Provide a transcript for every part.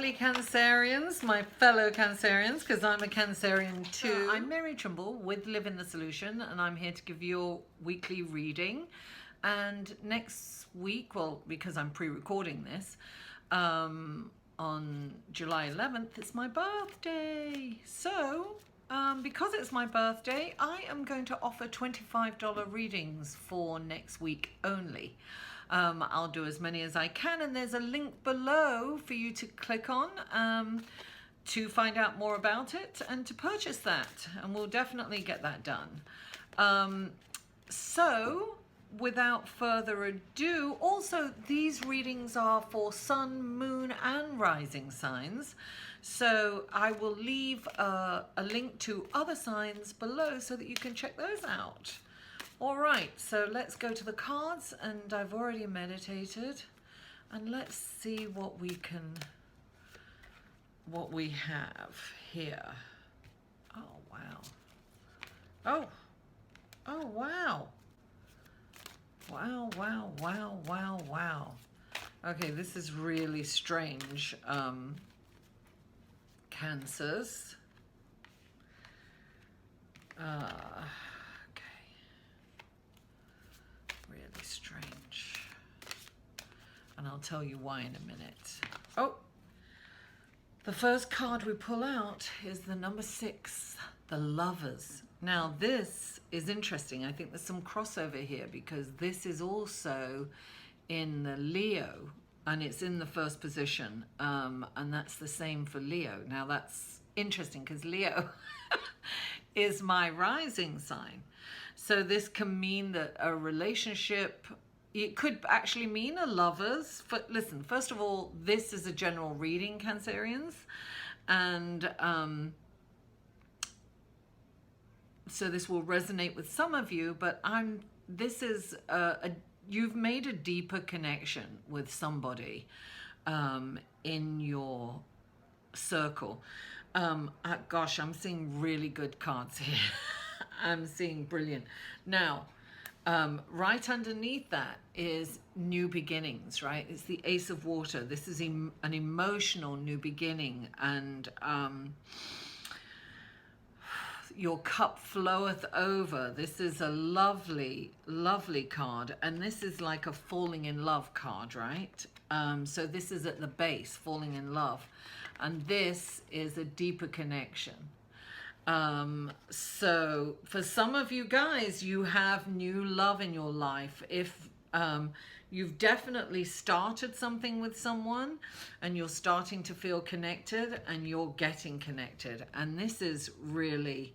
Alrighty, Cancerians, my fellow Cancerians, because I'm a Cancerian too. I'm Mary Trimble with Live in the Solution, and I'm here to give you a weekly reading. And next week, well, because I'm pre-recording this, on July 11th, it's my birthday. So, because it's my birthday, I am going to offer $25 readings for next week only. I'll do as many as I can, and there's a link below for you to click on to find out more about it and to purchase that, and we'll definitely get that done. So without further ado, also these readings are for sun, moon and rising signs, so I will leave a link to other signs below so that you can check those out. All right, so let's go to the cards, and I've already meditated, and let's see what we have here. Oh, wow. Oh, wow. Wow. Okay, this is really strange. Cancers. Really strange, and I'll tell you why in a minute. Oh, the first card we pull out is the number 6, the Lovers. Now this is interesting. I think there's some crossover here because this is also in the Leo, and it's in the first position, and that's the same for Leo. Now that's interesting because Leo is my rising sign. So this can mean that a relationship, it could actually mean a lovers. But listen, first of all, this is a general reading, Cancerians. And so this will resonate with some of you, but this is you've made a deeper connection with somebody in your circle. Gosh, I'm seeing really good cards here. I'm seeing brilliant. Now, right underneath that is new beginnings, right? It's the Ace of Water. This is an emotional new beginning, and your cup floweth over. This is a lovely, lovely card, and this is like a falling in love card, right? So this is at the base, falling in love, and this is a deeper connection. So for some of you guys, you have new love in your life. If you've definitely started something with someone and you're starting to feel connected and you're getting connected, and this is really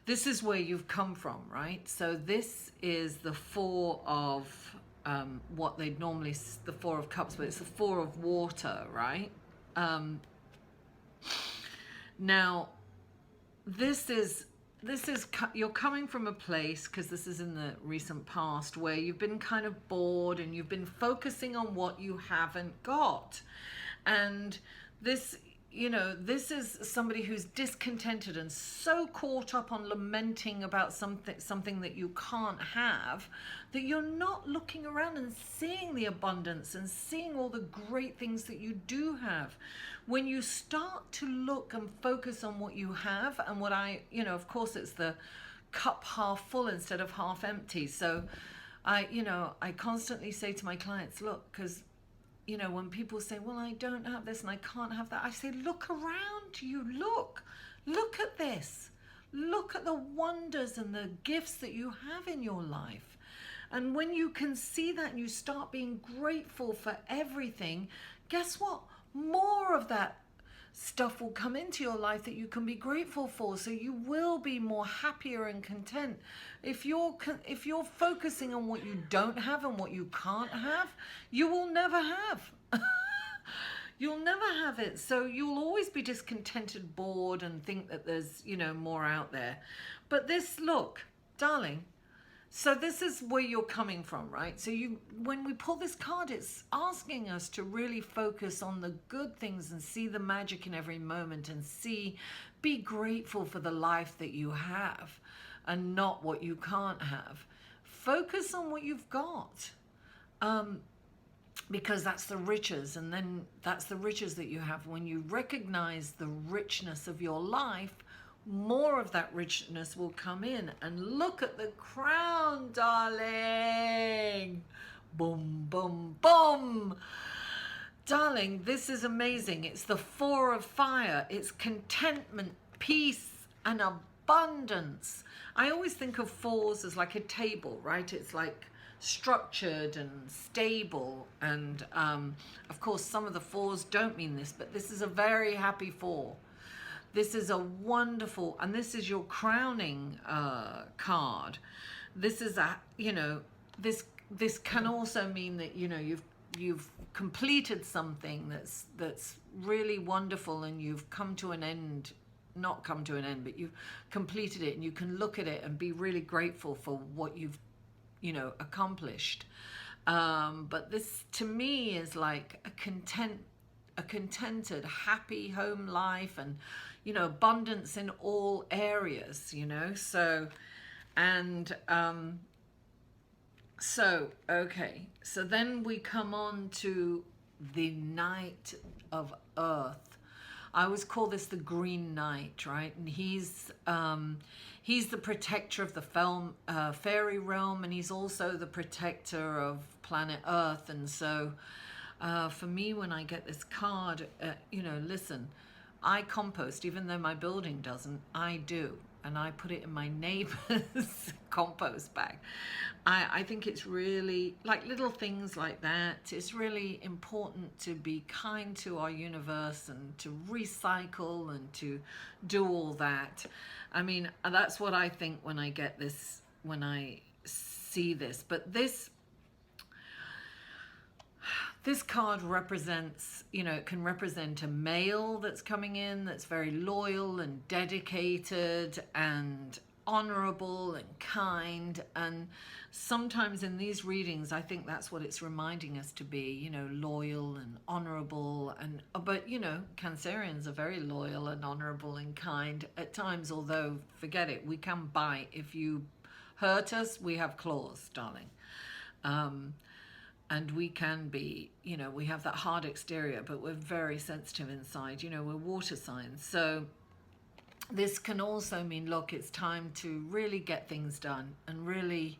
this is where you've come from, right? So this is the 4 of what they'd normally, the 4 of Cups, but it's the 4 of water, right? Now, this is you're coming from a place, because this is in the recent past, where you've been kind of bored and you've been focusing on what you haven't got. And this, this is somebody who's discontented and so caught up on lamenting about something that you can't have, that you're not looking around and seeing the abundance and seeing all the great things that you do have. When you start to look and focus on what you have, and what of course it's the cup half full instead of half empty. So I constantly say to my clients, look, because when people say, well, I don't have this and I can't have that, I say, look around you, look at this, look at the wonders and the gifts that you have in your life. And when you can see that and you start being grateful for everything, guess what? More of that stuff will come into your life that you can be grateful for, so you will be more happier and content. If you're focusing on what you don't have and what you can't have, you will never have. You'll never have it. So you'll always be discontented, bored, and think that there's more out there. But this, look, darling, so this is where you're coming from, right? So when we pull this card, it's asking us to really focus on the good things and see the magic in every moment, and be grateful for the life that you have and not what you can't have. Focus on what you've got. because that's the riches, and then that's the riches that you have. When you recognize the richness of your life, more of that richness will come in. And look at the crown, darling. Boom, boom, boom. Darling, this is amazing. It's the Four of Fire. It's contentment, peace, and abundance. I always think of fours as like a table, right? It's like structured and stable. And of course, some of the fours don't mean this, but this is a very happy four. This is a wonderful, and this is your crowning card. This is a, you know, this can also mean that, you know, you've completed something that's really wonderful, and you've come to an end, not come to an end, but you've completed it, and you can look at it and be really grateful for what you've, you know, accomplished. But this to me is like a contented, happy home life, and, you know, abundance in all areas, you know. So, and okay, so then we come on to the Knight of Earth. I always call this the Green Knight, right? And he's the protector of the fairy realm, and he's also the protector of planet Earth. And so for me, when I get this card, you know, listen, I compost, even though my building doesn't, I do. And I put it in my neighbor's compost bag. I think it's really, like little things like that, it's really important to be kind to our universe and to recycle and to do all that. I mean, that's what I think when I get this, when I see this. But this card represents, you know, it can represent a male that's coming in that's very loyal and dedicated and honorable and kind. And sometimes in these readings, I think that's what it's reminding us to be, you know, loyal and honorable. And but, you know, Cancerians are very loyal and honorable and kind at times, although forget it, we can bite. If you hurt us, we have claws, darling. And we can be, you know, we have that hard exterior, but we're very sensitive inside. You know, we're water signs. So this can also mean, look, it's time to really get things done and really,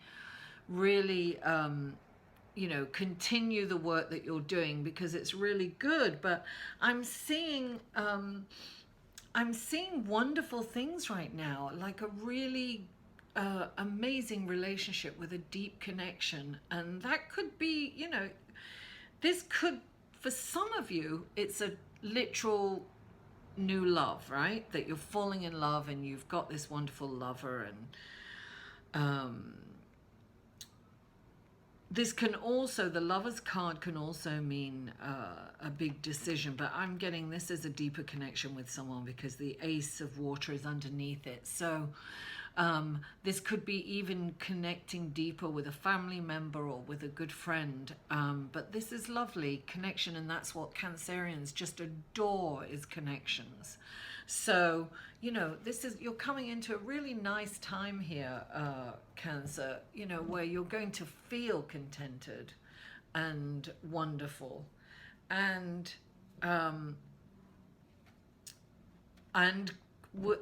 you know, continue the work that you're doing, because it's really good. But I'm seeing wonderful things right now, like a really amazing relationship with a deep connection. And that could be, you know, this could, for some of you, it's a literal new love, right? That you're falling in love and you've got this wonderful lover. And this can also, the Lover's card can also mean a big decision, but I'm getting this as a deeper connection with someone, because the Ace of Water is underneath it. So this could be even connecting deeper with a family member or with a good friend. But this is lovely connection, and that's what Cancerians just adore, is connections. So, you know, this is, you're coming into a really nice time here, Cancer, you know, where you're going to feel contented and wonderful. And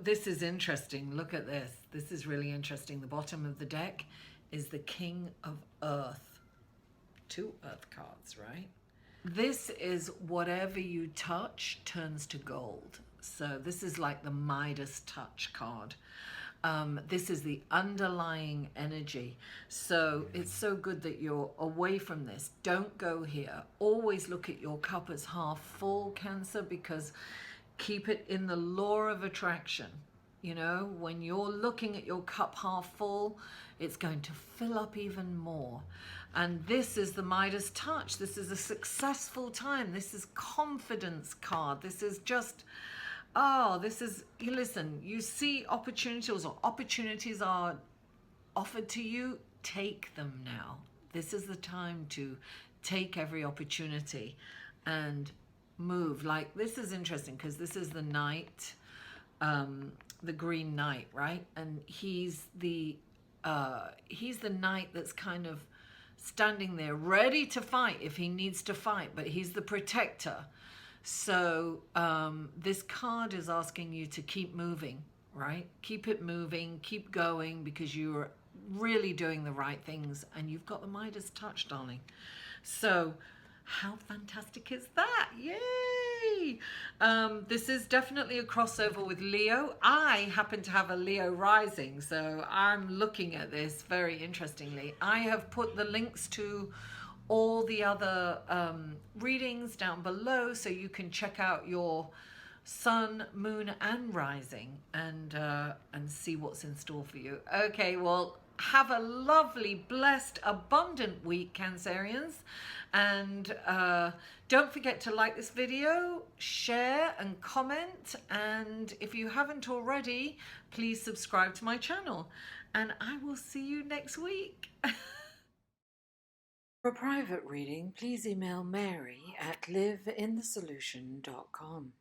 this is interesting. Look at this. This is really interesting. The bottom of the deck is the King of Earth. 2 Earth cards, right? This is whatever you touch turns to gold. So this is like the Midas touch card. This is the underlying energy. So it's so good that you're away from this. Don't go here. Always look at your cup as half full, Cancer, because keep it in the law of attraction. You know, when you're looking at your cup half full, it's going to fill up even more. And this is the Midas touch. This is a successful time. This is confidence card. This is just, oh, this is, you listen, you see opportunities, or opportunities are offered to you, take them now. This is the time to take every opportunity and move. Like, this is interesting because this is the Knight, the Green Knight, right? And he's the Knight that's kind of standing there ready to fight if he needs to fight, but he's the protector. So this card is asking you to keep moving, right? Keep it moving, keep going, because you're really doing the right things and you've got the Midas touch, darling. So how fantastic is that? Yay! This is definitely a crossover with Leo. I happen to have a Leo rising, so I'm looking at this very interestingly. I have put the links to all the other readings down below, so you can check out your sun, moon, and rising, and see what's in store for you. Okay, well, have a lovely, blessed, abundant week, Cancerians, and don't forget to like this video, share and comment, and if you haven't already, please subscribe to my channel, and I will see you next week. For a private reading, please email Mary at liveinthesolution.com.